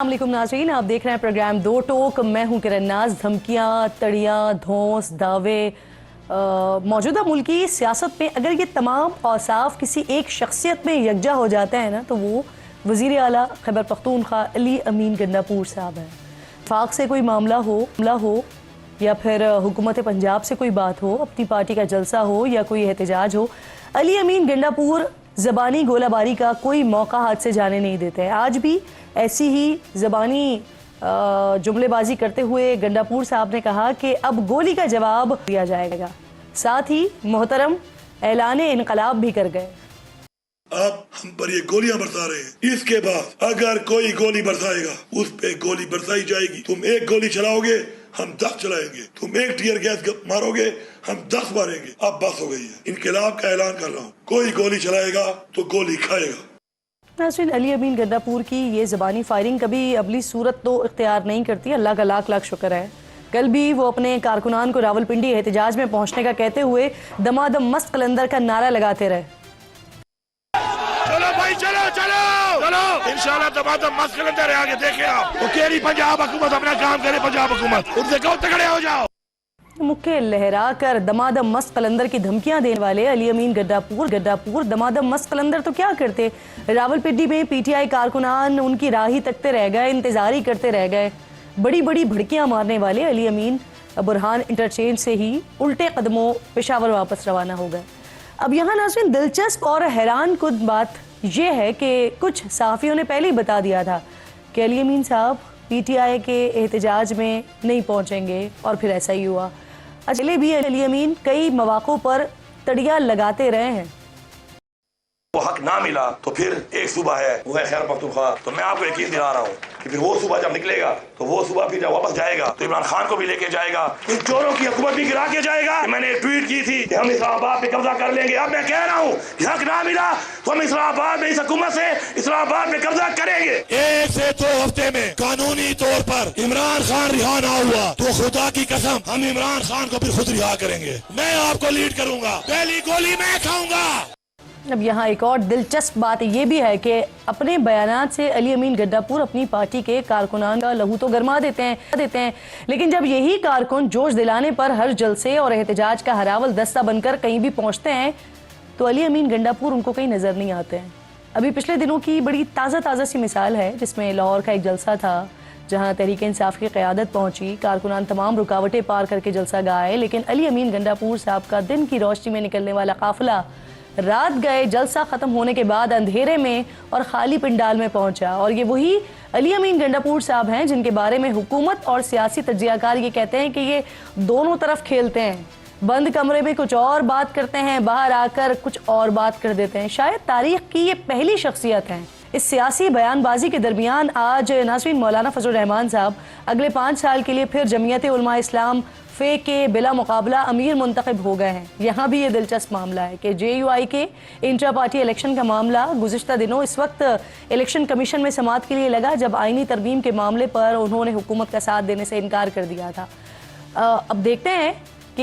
अस्सलामुअलैकुम नाज़रीन, आप देख रहे हैं प्रोग्राम दो टोक। मैं हूं किरण नाज। धमकियां, तड़ियां, धौंस, दावे, मौजूदा मुल्की सियासत में अगर ये तमाम औसाफ किसी एक शख्सियत में यकजा हो जाते हैं ना, तो वो वज़ीर आला खैबर पख्तूनख्वा अली अमीन गंडापुर साहब हैं। फाक से कोई मामला हो या फिर हुकूमत पंजाब से कोई बात हो, अपनी पार्टी का जलसा हो या कोई एहतजाज हो, अली अमीन गंडापुर ज़बानी गोलाबारी का कोई मौका हाथ से जाने नहीं देते हैं। आज भी ऐसी ही ज़बानी जुमलेबाजी करते हुए गंडापुर साहब ने कहा कि अब गोली का जवाब दिया जाएगा। साथ ही मोहतरम ऐलाने इनकलाब भी कर गए। आप हम पर ये गोलियां बरसा रहे हैं, इसके बाद अगर कोई गोली बरसाएगा उस पे गोली बरसाई जाएगी। तुम एक गोली चलाओगे, हम 10 चलाएंगे। तुम एक टीयर गैस मारोगे, हम 10 मारेंगे। अब बस हो गई है। इनकलाब का ऐलान कर रहा हूँ, कोई गोली चलाएगा तो गोली खाएगा। नाज़रीन, अली अमीन गंडापुर की ये ज़बानी फायरिंग कभी अगली सूरत तो इख्तियार नहीं करती। अल्लाह का लाख लाख शुक्र है। कल भी वो अपने कारकुनान को रावलपिंडी एहतजाज में पहुंचने का कहते हुए दमादम मस्त कलंदर का नारा लगाते रहे। चलो भाई, चलो चलो चलो, इंशाल्लाह दमादम मस्त कलंदर है। आगे देखे आप, वो कह रही पंजाब हुकूमत अपना काम करे। पंजाब हुकूमत उनसे कहो तगड़े हो जाओ। मुक्के लहरा कर दमादम मस्त कलंदर की धमकियां देने वाले अली अमीन गंडापुर दमादम मस्त कलंदर तो क्या करते। रावलपिंडी में पीटीआई कारकुनान उनकी राह ही तकते रह गए, इंतजार ही करते रह गए। बड़ी बड़ी भड़कियां मारने वाले अली अमीन बुरहान इंटरचेंज से ही उल्टे कदमों पेशावर वापस रवाना हो गए। अब यहाँ नाज़रीन दिलचस्प और हैरान कुन बात यह है कि कुछ सहाफ़ियों ने पहले ही बता दिया था कि अली अमीन साहब पीटीआई के एहतजाज में नहीं पहुंचेंगे, और फिर ऐसा ही हुआ। अचले भी अली अमीन कई मौक़ों पर तड़ियां लगाते रहे हैं। वो हक ना मिला तो फिर एक सूबा है, वो है खैबर पख्तूनख्वा। तो मैं आपको यकीन दिला रहा हूँ कि फिर वो सूबा जब निकलेगा तो वो सूबा फिर जब वापस जाएगा तो इमरान खान को भी लेके जाएगा, इन चोरों की हुकूमत भी गिरा के जाएगा। मैंने ट्वीट की थी कि हम इस्लामाबाद पे कब्जा कर लेंगे। अब मैं कह रहा हूँ कि हक ना मिला तो हम इस्लामाबाद में, इस हुकूमत से इस्लामाबाद में कब्जा करेंगे। 1 से 2 हफ्ते में कानूनी तौर पर इमरान खान रिहा ना हुआ तो खुदा की कसम हम इमरान खान को भी खुद रिहा करेंगे। मैं आपको लीड करूंगा, पहली गोली मैं खाऊंगा। अब यहाँ एक और दिलचस्प बात ये भी है कि अपने बयानात से अली अमीन गंडापुर अपनी पार्टी के कारकुनान का लहू तो गरमा देते हैं, लेकिन जब यही कारकुन जोश दिलाने पर हर जलसे और एहतजाज का हरावल दस्ता बनकर कहीं भी पहुंचते हैं तो अली अमीन गंडापुर उनको कहीं नजर नहीं आते हैं। अभी पिछले दिनों की बड़ी ताज़ा सी मिसाल है जिसमें लाहौर का एक जलसा था जहाँ तहरीक इंसाफ की क़यादत पहुंची। कारकुनान तमाम रुकावटें पार करके जलसा गाए, लेकिन अली अमीन गंडापुर साहब का दिन की रोशनी में निकलने वाला काफिला रात गए जलसा ख़त्म होने के बाद अंधेरे में और खाली पंडाल में पहुंचा। और ये वही अली अमीन गंडापुर साहब हैं जिनके बारे में हुकूमत और सियासी तज्जियाकार ये कहते हैं कि ये दोनों तरफ खेलते हैं। बंद कमरे में कुछ और बात करते हैं, बाहर आकर कुछ और बात कर देते हैं। शायद तारीख की ये पहली शख्सियत हैं। इस सियासी बयानबाजी के दरमियान आज नाज़रीन मौलाना फजल रहमान साहब अगले 5 साल के लिए फिर जमीयत उलमा इस्लाम फे के बिला मुकाबला अमीर मुंतखब हो गए हैं। यहाँ भी ये दिलचस्प मामला है कि JUI के इंट्रा पार्टी इलेक्शन का मामला गुज़िश्ता दिनों इस वक्त इलेक्शन कमीशन में समाअत के लिए लगा जब आइनी तरमीम के मामले पर उन्होंने हुकूमत का साथ देने से इनकार कर दिया था। अब देखते हैं कि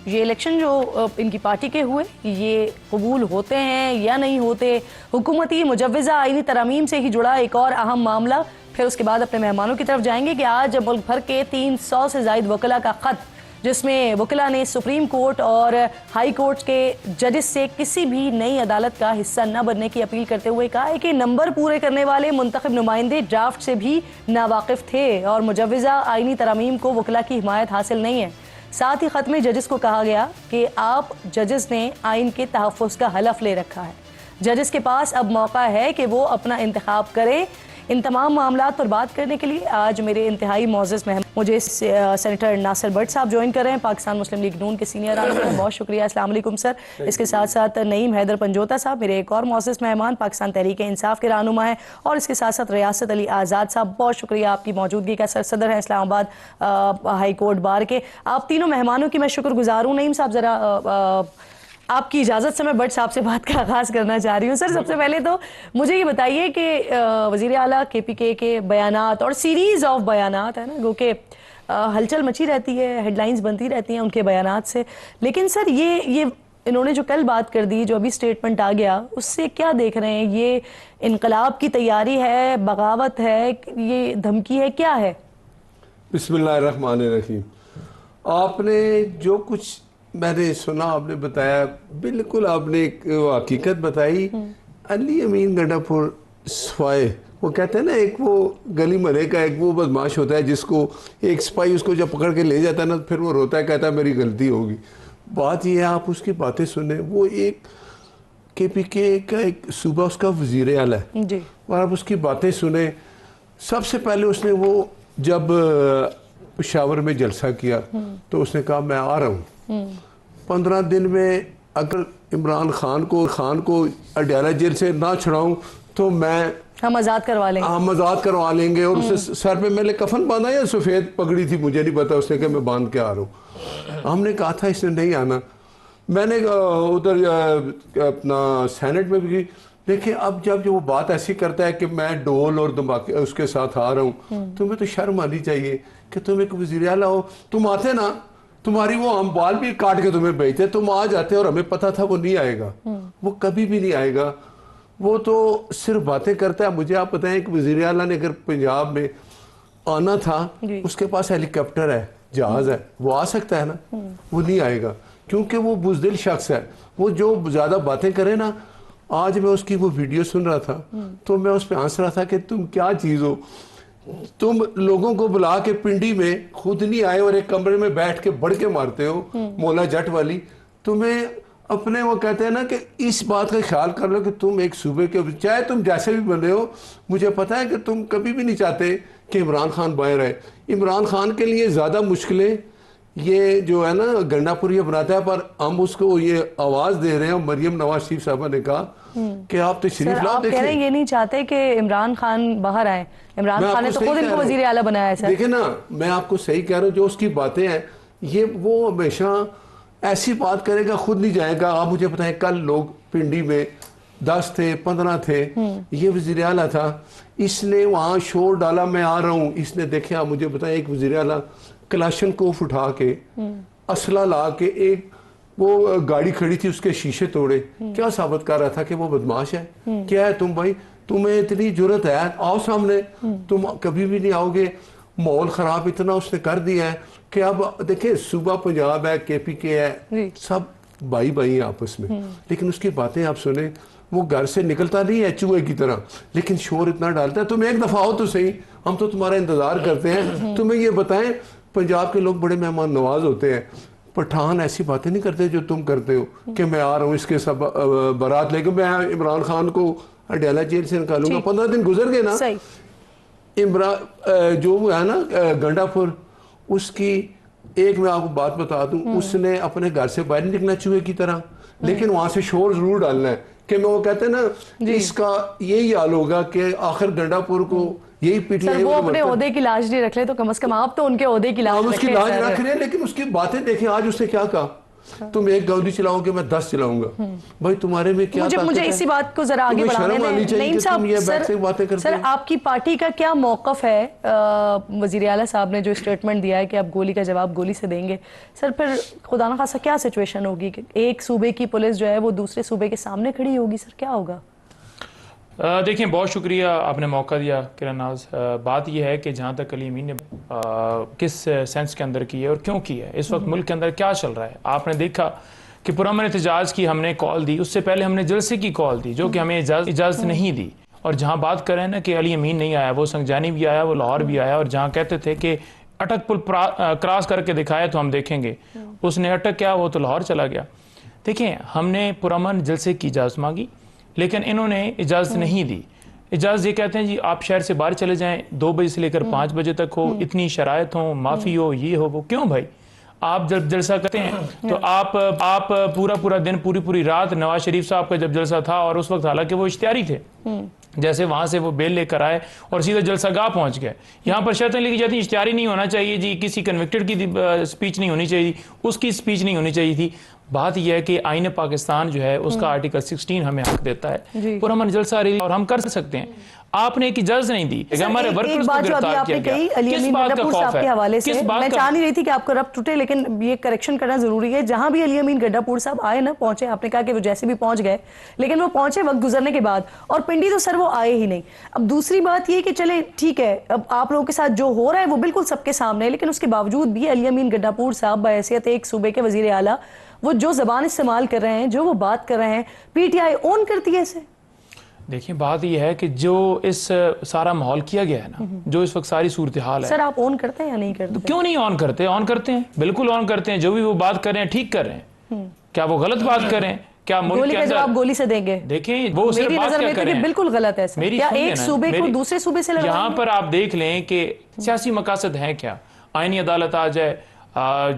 ये इलेक्शन जो इनकी पार्टी के हुए ये कबूल होते हैं या नहीं होते। हुकूमती मुजव्वज़ा आइनी तरमीम से ही जुड़ा एक और अहम मामला। फिर उसके बाद अपने मेहमानों की तरफ जाएंगे कि आज मुल्क भर के 300 से ज़ायद वकला का ख़त, जिसमें वकला ने सुप्रीम कोर्ट और हाई कोर्ट के जजेस से किसी भी नई अदालत का हिस्सा न बनने की अपील करते हुए कहा है कि नंबर पूरे करने वाले मुंतखब नुमाइंदे ड्राफ्ट से भी नावाकिफ थे और मुजव्वज़ा आइनी तरमीम को वकला की हिमायत हासिल नहीं है। साथ ही ख़त में जजेस को कहा गया कि आप जजेस ने आइन के तहफ़्फ़ुज़ का हलफ ले रखा है। जजेस के पास अब मौका है कि वो अपना इंतखाब करें। इन तमाम मामलात पर बात करने के लिए आज मेरे इंतहाई मोअज़्ज़ज़ मेहमान मुझे सेनेटर नासिर भट्ट साहब ज्वाइन कर रहे हैं, पाकिस्तान मुस्लिम लीग नून के सीनियर रहनुमा। बहुत शुक्रिया। अस्सलाम वालेकुम सर। इसके साथ साथ नईम हैदर पंजोता साहब मेरे एक और मोअज़्ज़ज़ मेहमान, पाकिस्तान तहरीक इंसाफ के रहनुमा हैं, और इसके साथ साथ रियासत अली आज़ाद साहब, बहुत शुक्रिया आपकी मौजूदगी का। सदर हैं इस्लामाबाद हाई कोर्ट बार के। आप तीनों मेहमानों की मैं शुक्रगुजार हूँ। नईम साहब, ज़रा आपकी इजाज़त से मैं भट्ट साहब से बात का आगाज़ करना चाह रही हूँ। सर, सबसे पहले तो मुझे ये बताइए कि वज़ीर आला KPK के बयानात और सीरीज़ ऑफ बयानात है ना, जो कि हलचल मची रहती है, हेडलाइंस बनती रहती हैं उनके बयानात से, लेकिन सर ये انہوں نے جو کل بات کر دی, جو ابھی سٹیٹمنٹ آ گیا, اس سے کیا دیکھ رہے ہیں؟ یہ انقلاب کی تیاری ہے, بغاوت ہے, یہ دھمکی ہے, کیا ہے؟ بسم اللہ الرحمن الرحیم. آپ نے جو کچھ میں نے سنا, آپ نے بتایا, بالکل آپ نے ایک حقیقت بتائی. علی امین گنڈا پور سوائے, وہ کہتے ہیں نا ایک وہ گلی مرے کا ایک وہ بدماش ہوتا ہے جس کو ایک سپاہی اس کو جب پکڑ کے لے جاتا ہے نا, پھر وہ روتا ہے, کہتا ہے میری غلطی ہوگی. بات یہ ہے, آپ اس کی باتیں سنیں, وہ ایک کے پی کے کا ایک صوبہ اس کا وزیر اعلیٰ ہے جی, اور آپ اس کی باتیں سنیں. سب سے پہلے اس نے وہ جب پشاور میں جلسہ کیا تو اس نے کہا میں آ رہا ہوں 15 دن میں, اگر عمران خان کو اڈیالہ جیل سے نہ چھڑاؤں تو میں ہم آزاد کروا لیں گے, ہم آزاد کروا لیں گے. اور اسے سر پہ میں نے کفن باندھا یا سفید پگڑی تھی مجھے نہیں پتا, اس نے کہا میں باندھ کے آ رہا ہوں. ہم نے کہا تھا اس نے نہیں آنا. میں نے ادھر اپنا سینٹ میں بھی دیکھیں, اب جب وہ بات ایسی کرتا ہے کہ میں ڈول اور دھماکے اس کے ساتھ آ رہا ہوں, تمہیں تو شرم آنی چاہیے کہ تم ایک وزیر اعلیٰ ہو. تم آتے نا, تمہاری وہ ہم بال بھی کاٹ کے تمہیں بھیجتے, تم آ جاتے اور ہمیں پتا تھا وہ نہیں آئے گا, وہ کبھی بھی نہیں آئے گا. وہ تو صرف باتیں کرتا ہے. مجھے آپ بتائیں کہ وزیر اعلیٰ نے اگر پنجاب میں آنا تھا, اس کے پاس ہیلی کاپٹر ہے, جہاز ہے, وہ آ سکتا ہے نا, وہ نہیں آئے گا کیونکہ وہ بزدل شخص ہے. وہ جو زیادہ باتیں کرے نا, آج میں اس کی وہ ویڈیو سن رہا تھا تو میں اس پہ ہنس رہا تھا کہ تم کیا چیز ہو, تم لوگوں کو بلا کے پنڈی میں خود نہیں آئے اور ایک کمرے میں بیٹھ کے بڑھ کے مارتے ہو مولا جٹ والی. تمہیں اپنے وہ کہتے ہیں نا کہ اس بات کا خیال کر لو کہ تم ایک صوبے کے, چاہے تم جیسے بھی بنے ہو, مجھے پتا ہے کہ تم کبھی بھی نہیں چاہتے کہ عمران خان باہر آئے. عمران خان کے لیے زیادہ مشکلیں یہ جو ہے نا گنڈا پور یہ بناتا ہے, پر ہم اس کو یہ آواز دے رہے ہیں. مریم نواز شریف صاحبہ نے کہا کہ آپ تشریف لاؤ. آپ کہہ رہے ہیں یہ نہیں چاہتے کہ عمران خان باہر آئے. عمران خان نے تو خود ان کو وزیر اعلیٰ بنایا ہے. دیکھیں نا, میں آپ کو صحیح کہہ رہا ہوں, جو اس کی باتیں ہیں یہ وہ ہمیشہ ایسی بات کرے گا, خود نہیں جائے گا. آپ مجھے بتائیں, کل لوگ پنڈی میں 10 تھے 15 تھے, یہ وزیر اعلیٰ تھا, اس نے وہاں شور ڈالا میں آ رہا ہوں. اس نے دیکھیں, آپ مجھے بتائیں, ایک وزیر اعلیٰ کلاشن کوف اٹھا کے اسلحہ لا کے ایک وہ گاڑی کھڑی تھی اس کے شیشے توڑے. کیا ثابت کر رہا تھا کہ وہ بدماش ہے؟ کیا ہے تم بھائی, تمہیں اتنی جرت ہے, آؤ سامنے. تم کبھی بھی نہیں آؤ گے. ماحول خراب اتنا اس نے کر دیا ہے کہ اب دیکھیں صوبہ پنجاب ہے, کے پی کے ہے, سب بھائی بھائی ہیں آپس میں. لیکن اس کی باتیں آپ سنیں, وہ گھر سے نکلتا نہیں ہے چوہے کی طرح, لیکن شور اتنا ڈالتا ہے. تم ایک دفعہ ہو تو صحیح, ہم تو تمہارا انتظار کرتے ہیں. تمہیں یہ بتائیں, پنجاب کے لوگ بڑے مہمان نواز ہوتے ہیں. پٹھان ایسی باتیں نہیں کرتے جو تم کرتے ہو کہ میں آ رہا ہوں اس کے سب بارات لے کے میں عمران خان کو اڈیالہ جیل سے نکالوں گا. 15 دن گزر گئے نا, عمران جو ہے نا گنڈا پور, اس کی ایک میں آپ کو بات بتا دوں, اس نے اپنے گھر سے باہر نہیں نکلنا چوہے کی طرح, لیکن وہاں سے شور ضرور ڈالنا ہے کہ میں وہ کہتے ہیں نا اس کا یہی حال ہوگا کہ آخر گنڈا پور کو یہی پیٹ لیں. وہ اپنے عہدے کی لاج نہیں رکھ لے تو کم از کم آپ تو ان کے عہدے کی لاج ہم اس کی لاج رکھ رہے ہیں. لیکن اس کی باتیں دیکھیں, آج اس نے کیا کہا, تم ایک گاؤں چلاؤ گے, میں 10 چلاؤں گا. بھائی تمہارے میں کیا طاقت ہے؟ مجھے اسی بات کو ذرا آگے بڑھانے دیں. نعیم صاحب, سر آپ کی پارٹی کا کیا موقف ہے؟ وزیر اعلیٰ صاحب نے جو اسٹیٹمنٹ دیا ہے کہ آپ گولی کا جواب گولی سے دیں گے, سر پھر خدا نخواستہ کیا سچویشن ہوگی کہ ایک صوبے کی پولیس جو ہے وہ دوسرے صوبے کے سامنے کھڑی ہوگی, سر کیا ہوگا؟ دیکھیں, بہت شکریہ آپ نے موقع دیا کرن ناز. بات یہ ہے کہ جہاں تک علی امین نے کس سینس کے اندر کی ہے اور کیوں کی ہے, اس وقت ملک کے اندر کیا چل رہا ہے. آپ نے دیکھا کہ پرامن احتجاج کی ہم نے کال دی, اس سے پہلے ہم نے جلسے کی کال دی جو کہ ہمیں اجازت نہیں دی. اور جہاں بات کر رہے ہیں نا کہ علی امین نہیں آیا, وہ سنگجانی بھی آیا, وہ لاہور بھی آیا, اور جہاں کہتے تھے کہ اٹک پل کراس کر کے دکھائے تو ہم دیکھیں گے, اس نے اٹک کیا, وہ تو لاہور چلا گیا. دیکھیں, ہم نے پرامن جلسے کی اجازت مانگی لیکن انہوں نے اجازت نہیں دی. اجازت یہ کہتے ہیں جی آپ شہر سے باہر چلے جائیں, 2 بجے سے لے کر 5 بجے تک ہو, اتنی شرائط ہوں, معافی ہو, یہ ہو, وہ. کیوں بھائی؟ آپ جب جلسہ کرتے ہیں تو آپ پورا دن پوری رات, نواز شریف صاحب کا جب جلسہ تھا اور اس وقت حالانکہ وہ اشتہاری تھے, جیسے وہاں سے وہ بیل لے کر آئے اور سیدھا جلسہ گاہ پہنچ گئے. یہاں پر شرطیں لکھی جاتی ہیں, اشتہاری نہیں ہونا چاہیے جی, کسی کنوکٹڈ کی سپیچ نہیں ہونی چاہیے, اس کی سپیچ نہیں ہونی چاہیے تھی. بات یہ ہے کہ آئین پاکستان جو ہے اس کا آرٹیکل 16 ہمیں حق دیتا ہے پرامن جلسہ ریلی اور ہم کر سکتے ہیں. آپ نے ایک اجازت نہیں دی. ہمارے ورکرز کو بات جو ابھی گرفتار آپ کیا نے گیا, کہی علی کس امین بات کا گڈھا پور خوف صاحب ہے, کے حوالے سے, کس بات میں کا؟ چاہ نہیں رہی تھی کہ آپ کا ربط ٹوٹے, لیکن یہ کریکشن کرنا ضروری ہے. جہاں بھی علی امین گڈھا پور صاحب آئے نا, پہنچے, آپ نے کہا کہ وہ جیسے بھی پہنچ گئے, لیکن وہ پہنچے وقت گزرنے کے بعد, اور پنڈی تو سر وہ آئے ہی نہیں. اب دوسری بات یہ کہ چلیں ٹھیک ہے, اب آپ لوگوں کے ساتھ جو ہو رہا ہے وہ بالکل سب کے سامنے ہے, لیکن اس کے باوجود بھی علی امین گڈھا پور صاحب بحیثیت ایک صوبے کے وزیر اعلیٰ, وہ جو زبان استعمال کر رہے ہیں, جو وہ بات کر رہے ہیں, پی ٹی آئی اون کرتی ہے اسے. دیکھیں بات یہ ہے کہ جو اس سارا ماحول کیا گیا ہے نا, جو اس وقت ساری صورتحال ہے, سر آپ اون کرتے ہیں یا نہیں کرتے؟ کیوں نہیں آن کرتے؟ آن کرتے ہیں, بالکل آن کرتے ہیں. جو بھی وہ بات کر رہے ہیں ٹھیک کر رہے ہیں. کیا وہ غلط بات کر رہے ہیں؟ کیا ملک گولی کے کا اندر جواب گولی سے دیں گے؟ دیکھیں وہ صرف میری بات نظر کیا میں کر تو رہے کہ ہیں. بالکل غلط ہے سر. کیا سنیے ایک نا, صوبے کو دوسرے صوبے سے لڑائیں یہاں گے؟ پر آپ دیکھ لیں کہ سیاسی مقاصد ہیں کیا. آئینی عدالت آ جائے,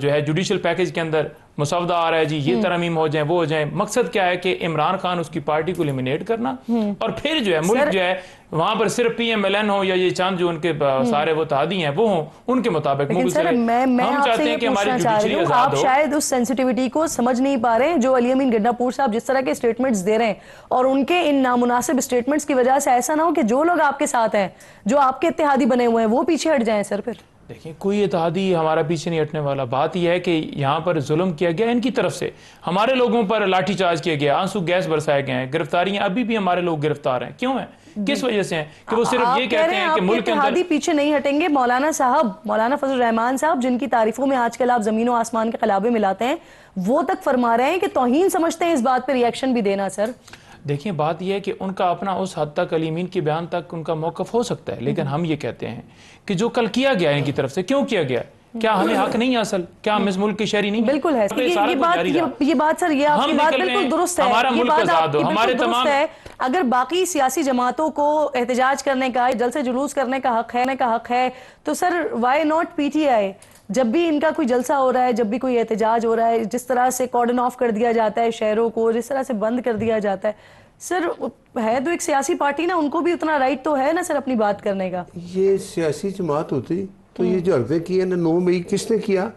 جو ہے جوڈیشل پیکج کے اندر مسودہ آ رہا ہے جی, یہ ترمیم ہو جائیں, وہ ہو جائیں. مقصد کیا ہے کہ عمران خان اس کی پارٹی کو ایلیمینیٹ کرنا, اور پھر جو ہے ملک جو ہے وہاں پر صرف پی ایم ایل این ہو یا یہ چاند جو ان کے سارے وہ تحادی ہیں وہ ہوں, ان کے مطابق لیکن ملک سر چلے. میں ہم آپ سے چاہتے ہیں یہ کہ ہماری پوچھنا چاہ رہی جوڈیشری ہوں, آزاد آپ ہو. شاید اس سینسٹیوٹی کو سمجھ نہیں پا رہے ہیں جو علی امین گڈھا پور صاحب جس طرح کے سٹیٹمنٹس دے رہے ہیں, اور ان کے ان نامناسب سٹیٹمنٹس کی وجہ سے ایسا نہ ہو کہ جو لوگ آپ کے ساتھ ہیں, جو آپ کے اتحادی بنے ہوئے ہیں, وہ پیچھے ہٹ جائیں. سر پھر دیکھیں کوئی اتحادی ہمارا پیچھے نہیں ہٹنے والا. بات یہ ہے کہ یہاں پر ظلم کیا گیا ان کی طرف سے, ہمارے لوگوں پر لاٹھی چارج کیا گیا, آنسو گیس برسائے گئے ہیں, گرفتاریاں ابھی بھی ہمارے لوگ گرفتار ہیں. کیوں ہیں, کس وجہ سے ہیں؟ کہ وہ صرف یہ کہتے ہیں کہ ملک کے اندر اتحادی پیچھے نہیں ہٹیں گے. مولانا صاحب, مولانا فضل الرحمان صاحب, جن کی تعریفوں میں آج کل آپ زمین و آسمان کے قلابے ملاتے ہیں, وہ تک فرما رہے ہیں کہ توہین سمجھتے ہیں اس بات پہ ریاکشن بھی دینا. سر دیکھیں بات یہ ہے کہ ان کا اپنا اس حد تک علی امین کے بیان تک ان کا موقف ہو سکتا ہے, لیکن ہم یہ کہتے ہیں کہ جو کل کیا گیا ان کی طرف سے, کیوں کیا گیا؟ کیا ہمیں حق نہیں اصل؟ کیا ہم اس ملک کے شہری نہیں؟ بالکل ہے یہ بات سر, یہ آپ کی بات بالکل درست ہے. ہمارا یہ ملک بات آزاد آپ ہو, کی ہمارے بالکل تمام درست ہے. اگر باقی سیاسی جماعتوں کو احتجاج کرنے کا, جلسے جلوس کرنے کا حق ہے, تو sir why not P T I? جب بھی ان کا کوئی جلسہ ہو رہا ہے, جب بھی کوئی احتجاج ہو رہا ہے, جس طرح سے کارڈن آف کر دیا جاتا ہے شہروں کو, جس طرح سے بند کر دیا جاتا ہے, سر ہے تو ایک سیاسی پارٹی نا, ان کو بھی اتنا رائٹ تو ہے نا سر اپنی بات کرنے کا. یہ سیاسی جماعت ہوتی تو یہ جو عرضیں کی ہے نا 9 مئی کس نے کیا؟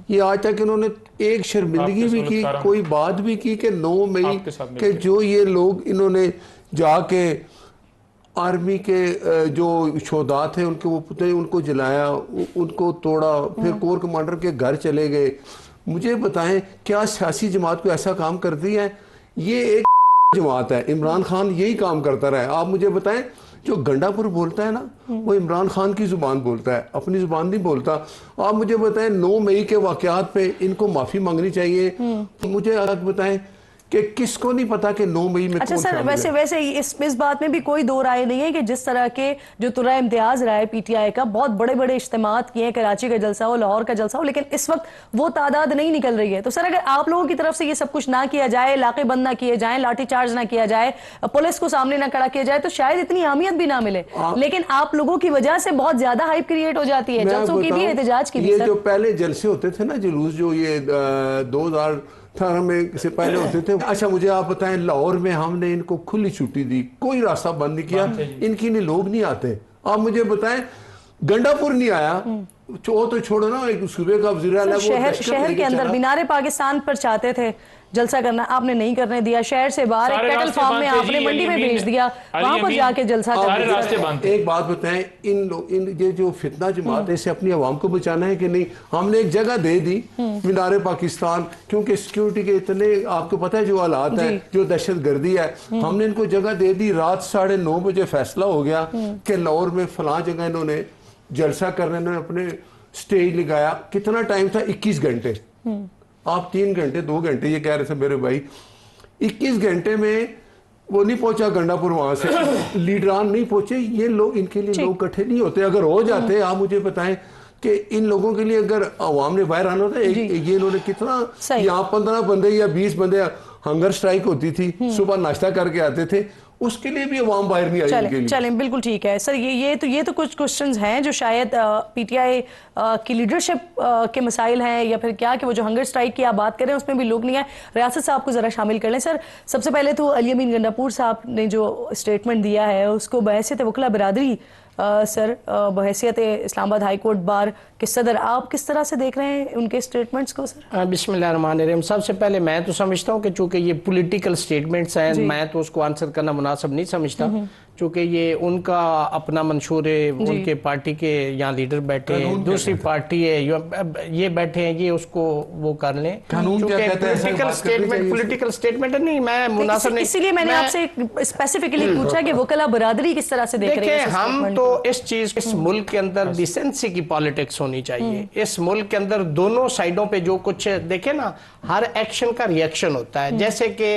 یہ آج تک انہوں نے ایک شرمندگی بھی کی, کوئی بات بھی کی کہ 9 مئی کہ جو یہ لوگ انہوں نے جا کے آرمی کے جو شہداء تھے ان کے وہ پتلے ان کو جلایا, ان کو توڑا, پھر کور کمانڈر کے گھر چلے گئے. مجھے بتائیں کیا سیاسی جماعت کو ایسا کام کرتی ہے؟ یہ ایک جماعت ہے, عمران خان یہی کام کرتا رہا ہے. آپ مجھے بتائیں جو گنڈا پور بولتا ہے نا, وہ عمران خان کی زبان بولتا ہے, اپنی زبان نہیں بولتا. آپ مجھے بتائیں 9 مئی کے واقعات پہ ان کو معافی مانگنی چاہیے. مجھے بتائیں کہ کس کو نہیں پتا کہ 9 مئی میں اچھا کون سر, شامل ہے؟ ویسے اس بات میں بھی کوئی دو رائے نہیں ہے کہ جس طرح کے جو طلوع امتیاز رہا ہے پی ٹی آئی کا, بہت بڑے بڑے اجتماعات کیے ہیں, کراچی کا جلسہ ہو, لاہور کا جلسہ ہو, لیکن اس وقت وہ تعداد نہیں نکل رہی ہے. تو سر اگر آپ لوگوں کی طرف سے یہ سب کچھ نہ کیا جائے, علاقے بند نہ کیے جائیں, لاٹھی چارج نہ کیا جائے, پولیس کو سامنے نہ کھڑا کیا جائے, تو شاید اتنی اہمیت بھی نہ ملے. لیکن آپ لوگوں کی وجہ سے بہت زیادہ ہائپ کریٹ ہو جاتی ہے, جلسوں کی بھی, احتجاج کی بھی. یہ جو پہلے جلسے ہوتے تھے نا, جلوس جو یہ 2018 میں سے پہلے ہوتے تھے, اچھا مجھے آپ بتائیں لاہور میں ہم نے ان کو کھلی چھٹی دی, کوئی راستہ بند نہیں کیا, ان کی لوگ نہیں آتے. آپ مجھے بتائیں گنڈا پور نہیں آیا, وہ تو چھوڑو نا, ایک صوبے کا وزیر اعلیٰ شہر کے اندر مینار پاکستان پر چاہتے تھے جلسہ کرنا, آپ نے نہیں کرنے دیا. شہر سے باہر ایک کیٹل فارم میں آپ نے منڈی میں بھیج دیا, وہاں پر جا کے جلسہ کر دیا. ایک بات بتائیں, یہ جو فتنہ جماعت ہے, اسے اپنی عوام کو بچانا ہے کہ نہیں؟ ہم نے ایک جگہ دے دی مینار پاکستان, کیونکہ سیکیورٹی کے اتنے آپ کو پتہ ہے جو حالات ہیں, جو دہشت گردی ہے, ہم نے ان کو جگہ دے دی. رات 9:30 بجے فیصلہ ہو گیا کہ لاہور میں فلاں جگہ انہوں نے جلسہ کرنے, انہوں نے اپنے سٹیج لگایا. کتنا ٹائم تھا؟ 21 گھنٹے. آپ 3 گھنٹے 2 گھنٹے یہ کہہ رہے تھے میرے بھائی, 21 گھنٹے میں وہ نہیں پہنچا گنڈا پور, وہاں سے لیڈران نہیں پہنچے. یہ لوگ, ان کے لیے لوگ اکٹھے نہیں ہوتے. اگر ہو جاتے, آپ مجھے بتائیں کہ ان لوگوں کے لیے اگر عوام نے باہر آنا ہوتا ہے, یہ انہوں نے کتنا, یہاں 15 بندے یا 20 بندے ہنگر سٹرائک ہوتی تھی, صبح ناشتہ کر کے آتے تھے, اس کے لیے بھی عوام باہر نہیں آئی. چلیں بالکل ٹھیک ہے سر. یہ تو کچھ کوسچنز ہیں جو شاید پی ٹی آئی کی لیڈرشپ کے مسائل ہیں, یا پھر کیا کہ وہ جو ہنگر سٹرائک کی آپ بات کریں اس میں بھی لوگ نہیں ہیں. ریاست صاحب کو ذرا شامل کر لیں. سر سب سے پہلے تو علی امین گنڈا پور صاحب نے جو اسٹیٹمنٹ دیا ہے اس کو بحیثیت وکلا برادری, سر بحیثیت اسلام آباد ہائی کورٹ بار کے صدر, آپ کس طرح سے دیکھ رہے ہیں ان کے اسٹیٹمنٹس کو؟ سر بسم اللہ الرحمن الرحیم. سب سے پہلے میں تو سمجھتا ہوں کہ چونکہ یہ پولیٹیکل اسٹیٹمنٹس ہیں, میں تو اس کو آنسر کرنا مناسب نہیں سمجھتا. चूँकि ये उनका अपना मंशूर है, उनके पार्टी के यहाँ लीडर बैठे हैं, दूसरी पार्टी है ये बैठे हैं, ये उसको वो कर लें। कानून क्या कहता है? पॉलिटिकल स्टेटमेंट नहीं, मैं मुनासिब नहीं, इसीलिए मैंने आपसे स्पेसिफिकली पूछा कि वकला बरादरी किस तरह से देख रहे हैं। हम तो इस चीज, इस मुल्क के अंदर डिसेंसी की पॉलिटिक्स होनी चाहिए। इस मुल्क के अंदर दोनों साइडों पे जो कुछ देखे ना, हर एक्शन का रिएक्शन होता है। जैसे कि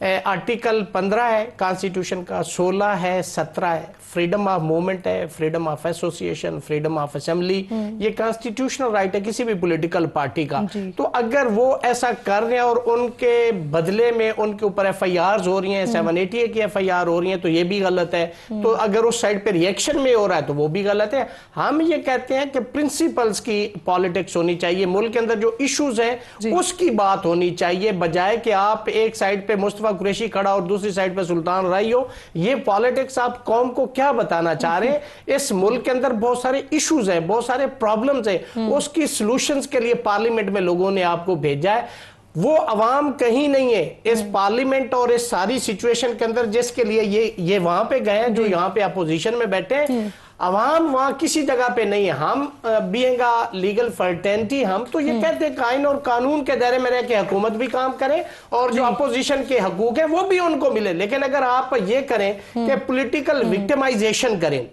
आर्टिकल 15 है कॉन्स्टिट्यूशन का, 16 है, 17 है, फ्रीडम ऑफ मूवमेंट है, freedom of association, freedom of assembly, ये कॉन्स्टिट्यूशनल राइट है किसी भी पॉलिटिकल पार्टी का। तो अगर वो ऐसा कर रहे हैं और उनके बदले में उनके ऊपर एफआईआर हो रही हैं, 780 की एफआईआर हो रही हैं, तो ये भी गलत है। तो अगर उस साइड पे रिएक्शन में हो रहा है तो वो भी गलत है। हम ये कहते हैं कि प्रिंसिपल्स की पॉलिटिक्स होनी चाहिए, मुल्क के अंदर जो इश्यूज हैं उसकी बात होनी चाहिए, बजाय कि आप एक साइड पे मुस्तफा कुरैशी खड़ा और दूसरी साइड पे सुल्तान राई हो। ये पॉलिटिक्स आप कौम को क्या बताना चाह रहे हैं? इस मुल्क के अंदर बहुत सारे इश्यूज हैं, बहुत सारे प्रॉब्लम्स हैं, उसकी सॉल्यूशंस के लिए पार्लियामेंट में लोगों ने आपको भेजा है। वो अवाम कहीं नहीं है इस पार्लियामेंट और इस सारी सिचुएशन के अंदर जिसके लिए ये वहां पे गए हैं, जो यहाँ पे अपोजिशन में बैठे हैं। अवाम वहां किसी जगह पे नहीं है। हम बीइंग अ लीगल फर्टेनिटी, हम तो ये कहते हैं आइन और कानून के दायरे में रह के हुकूमत भी काम करे और जो अपोजिशन के हकूक है वो भी उनको मिले। लेकिन अगर आप ये करें कि पॉलिटिकल विक्टिमाइजेशन करें,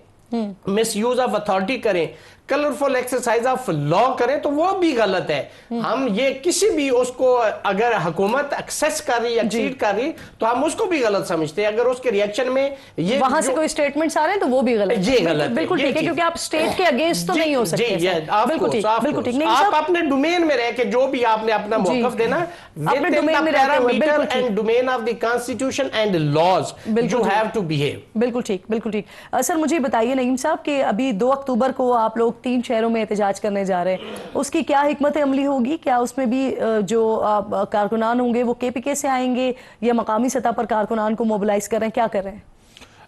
मिस यूज ऑफ अथॉरिटी करें, कलरफुल एक्सरसाइज ऑफ लॉ करें, तो वो भी गलत है। हम ये किसी भी उसको, अगर हुकूमत एक्सेस कर रही, एक्सीड कर रही, तो हम उसको भी गलत समझते हैं। अगर उसके रिएक्शन में ये वहां से कोई स्टेटमेंट्स आ रहे हैं तो वो भी गलत है। ये गलत बिल्कुल ठीक है, क्योंकि आप स्टेट के अगेंस्ट तो नहीं हो सकते। बिल्कुल ठीक नहीं, आप अपने डोमेन में रह के जो भी आपने अपना मौकफ देना, अपने डोमेन में रहते and domain of the constitution and laws you have to behave. बिल्कुल ठीक, बिल्कुल ठीक। सर मुझे बताइए नईम साहब कि अभी 2 अक्टूबर को आप लोग 3 शहरों में एहतजाज करने जा रहे हैं, उसकी क्या हिकमत अमली होगी? क्या उसमें भी जो कारकुनान होंगे वो केपीके से आएंगे या मकामी सतह पर कारकुनान को मोबिलाइज कर रहे हैं, क्या कर रहे हैं?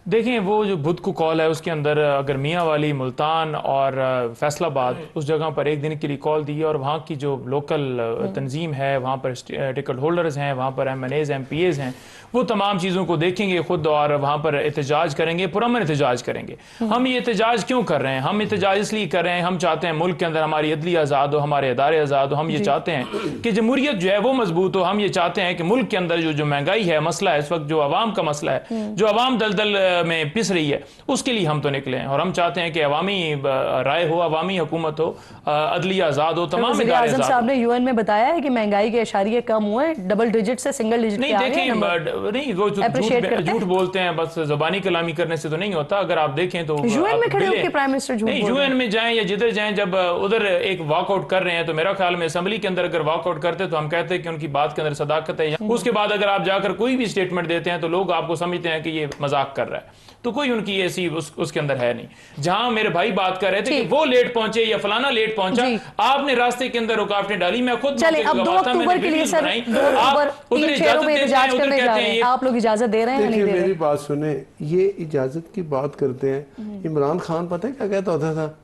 देखें, वो जो बुध को कॉल है उसके अंदर अगर मियाँ वाली, मुल्तान और फैसलाबाद उस जगह पर एक दिन के लिए कॉल दी है और वहाँ की जो लोकल तंजीम है, वहाँ पर टिकट होल्डर्स हैं, वहाँ पर MNAs MPAs हैं, वो तमाम चीज़ों को देखेंगे खुद और वहाँ पर एहतजाज करेंगे, पुरअमन एहतजाज करेंगे। हम ये एहतजाज क्यों कर रहे हैं? हम एहतजाज इसलिए कर रहे हैं, हम चाहते हैं मुल्क के अंदर हमारी अदली आज़ाद हो, हमारे अदारे आज़ाद हो। हम ये चाहते हैं कि जमहूरियत जो है वो मजबूत हो। हम ये चाहते हैं कि मुल्क के अंदर जो महंगाई है, मसला है इस वक्त, जो आवाम का मसला है, जो आवाम दलदल में पिस रही है, उसके लिए हम तो निकले हैं। और हम चाहते हैं कि अवामी राय हो, अवामी हुकूमत हो, अदली आज़ाद हो, तमाम इदारे आज़ाद। साहब ने UN में बताया है कि महंगाई के इशारिये कम हुए, डबल डिजिट से सिंगल डिजिट नहीं। देखें, नहीं, वो झूठ बोलते हैं, बस ज़बानी कलामी करने से तो नहीं होता। अगर आप देखें तो UN में खड़े होकर प्राइम मिनिस्टर झूठ बोल रहे हैं। UN में जाएं या जिधर जाएं, जब उधर एक वॉकआउट कर रहे हैं तो मेरा ख्याल में असेंबली के अंदर अगर वॉकआउट करते तो हम कहते हैं कि उनकी बात के अंदर सदाकत है। उसके बाद अगर आप जाकर कोई भी स्टेटमेंट देते हैं तो लोग आपको समझते हैं कि ये मजाक कर रहा है, तो कोई उनकी ऐसी उसके अंदर है नहीं। जहां मेरे भाई बात कर रहे थे कि वो लेट पहुंचे या फलाना लेट पहुंचा, आपने रास्ते के अंदर रुकावटें डाली। मैं खुद चले अब 2 अक्टूबर के लिए सर 2 अक्टूबर 3 शहरों में एहतजाज करने जा रहे हैं, आप लोग इजाजत दे रहे हैं या नहीं दे रहे? मेरी बात सुने, ये इजाजत की बात करते हैं। इमरान खान पता है क्या कहता होता था?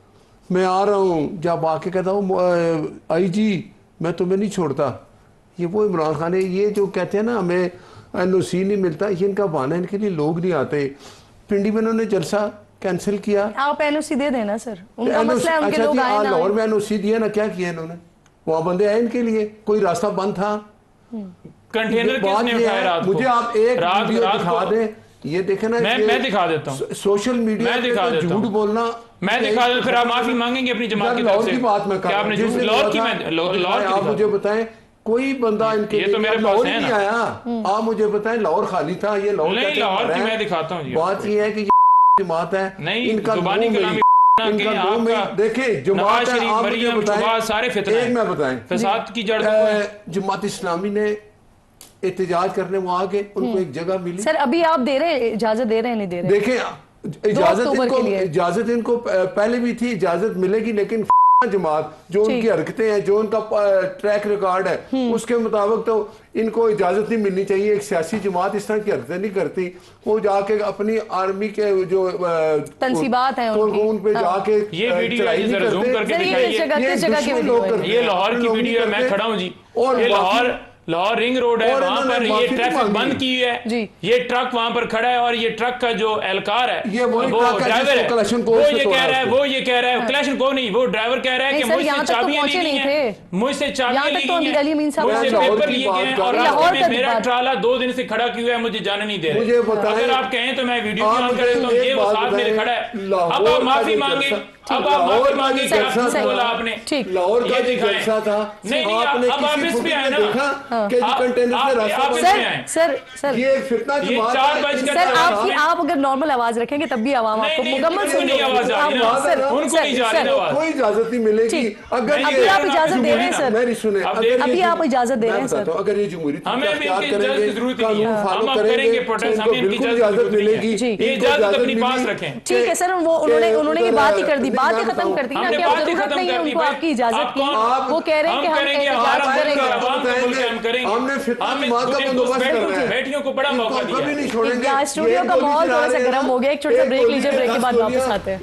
मैं आ रहा हूँ, जब आके कहता हूँ IG मैं तुम्हें नहीं छोड़ता। ये वो इमरान खान है। ये जो कहते हैं ना हमें NOC नहीं मिलता, ये इनका बहाना है, इनके लिए लोग नहीं आते। पिंडी में उन्होंने जलसा कैंसिल किया। आप NOC दे देना सर, उनका मसला है, उनके लोग आए ना। लाहौर में NOC दिया ना, क्या किया इन्होंने? वहां बंदे आए इनके लिए, कोई रास्ता बंद था? कंटेनर किसने उठाया रात को? मुझे आप एक वीडियो दिखा दें, ये देखे ना। मैं दिखा देता हूँ सोशल मीडिया पे झूठ बोलना, मैं दिखा देता हूँ। फिर आप माफी मांगेंगे अपनी जमात की तरफ से? की बात मैं क्या आपने लाहौर की आप मुझे बताएं, कोई बंदा इनके ये तो मेरे पास है नहीं आया। आप मुझे बताएं, लाहौर खाली था? ये लाहौर की मैं दिखाता हूँ। बात ये है कि जमात है, नहीं, इनका जुबानी कलामी देखिए जमात है। आप मुझे बताएं, सारे फितने एक मैं बताएं, फसाद की जड़ जमात इस्लामी ने एहतजाज करने वहां आके उनको एक जगह मिली। सर अभी आप दे रहे हैं, इजाजत दे रहे हैं, नहीं दे रहे? देखें, इजाजत इनको पहले भी थी, इजाजत मिलेगी, लेकिन जमात जो उनकी हरकतें हैं, जो उनका ट्रैक रिकॉर्ड है, उसके मुताबिक तो इनको इजाजत नहीं मिलनी चाहिए। एक सियासी जमात इस तरह की हरकतें नहीं करती। वो जाके अपनी आर्मी के जो तंसीबात हैं उन पे जाके ये वीडियो जूम करके दिखाइए। ये लाहौर की वीडियो है, मैं खड़ा हूँ जी, और लाहौर रिंग रोड है, और वहाँ इन्होंने पर ये माफी ट्रैफिक मांगी। बंद की है, जी। ये ट्रक वहाँ पर खड़ा है और ये ट्रक का जो एहलकार है, ये वही वो ट्रक है ड्राइवर जिसको कलेक्शनकोव वो से ये तोड़ा कह रहा है, उसको। वो ये कह रहा है, कलेक्शनकोव नहीं, वो ड्राइवर कह रहा है नहीं कि सर, मुझसे यहाँ तक तो चाबियां पहुंचे ली नहीं गई हैं, थे। मुझसे यहाँ चाबियां तक ली तो गई अली अमीन हैं, साहब मुझसे लाहौर पेपर की लिए बात गए हैं कर और रहे हैं। लाहौर रास्ते का में मेरा बात- ट्राला 2 दिन से खड़ा किया है, मुझे जाने नहीं दे मुझे रहे। बताएं- अगर आप कहें तो मैं वीडियो आप भी ऑन करें तो मुझे ये एक वो बात साथ मेरे बताएं, खड़ा है। लाहौर अब आप का माफी जो मांगे, जलसा- अब आप लाहौर माफी का मांगे जो कि जलसा आपने था, बोला आपने ठीक। लाहौर का ये जो दिखाएं। जलसा था, नहीं, आपने अब आप किसी इस पे फुटेज आए में ना। देखा कि आप- कंटेनर से आप- रास्ता आप बंद इसमें है। आए। सर ये एक फितना की ये बात 4 है। बज सर आप अगर नॉर्मल आवाज रखेंगे तब भी आवाम आपको नहीं, मुकम्मल उनको सुन नहीं आवाज आ रही ना, उनको नहीं जा रही ना आवाज। कोई इजाजत नहीं मिलेगी ठीक। अगर अभी ये- आप इजाजत दे रहे हैं सर। मेरी सुने, अब अगर ये अभी आप इजाजत दे मैं रहे हैं, बताता सर। हूं, अगर ये जमहूरी हमें भी इख्तियार इनकी इजाजत करेंगे, की जरूरत ही नहीं कानून है। फॉलो हम अब करेंगे, करेंगे तो प्रोटेस्ट, इनको हमें इनकी बिल्कुल इजाजत इजाजत की जरूरत मिलेगी। नहीं है। ये इनको इजाजत अपनी मिली पास रखें। ठीक है सर, वो उन्होंने ये बात ही कर दी, बात ही मैं खत्म कर दी ना हमने कि अब बात ही जरूरत खत्म नहीं है कर दी उनको भाई। आपकी इजाजत आप की। कौन- वो कह रहे हैं कि हम करेंगे, एहतजाज हमारा करेंगे। मुल्क आवाम का मुल्क है, हम करेंगे। हमने फितना हम की बात का एक बंदोबस्त कर बैठियों- रहे हैं। बैठियों को बड़ा इनको मौका हम दिया कभी है। नहीं छोड़ेंगे। यहाँ स्टूडियो ये का गोली माहौल चला थोड़ा सा रहे हैं गर्म ना, हो गया, एक छोटा सा एक ब्रेक गोली लीजिए, के ब्रेक के 10 बाद वापस गोलियां आते हैं।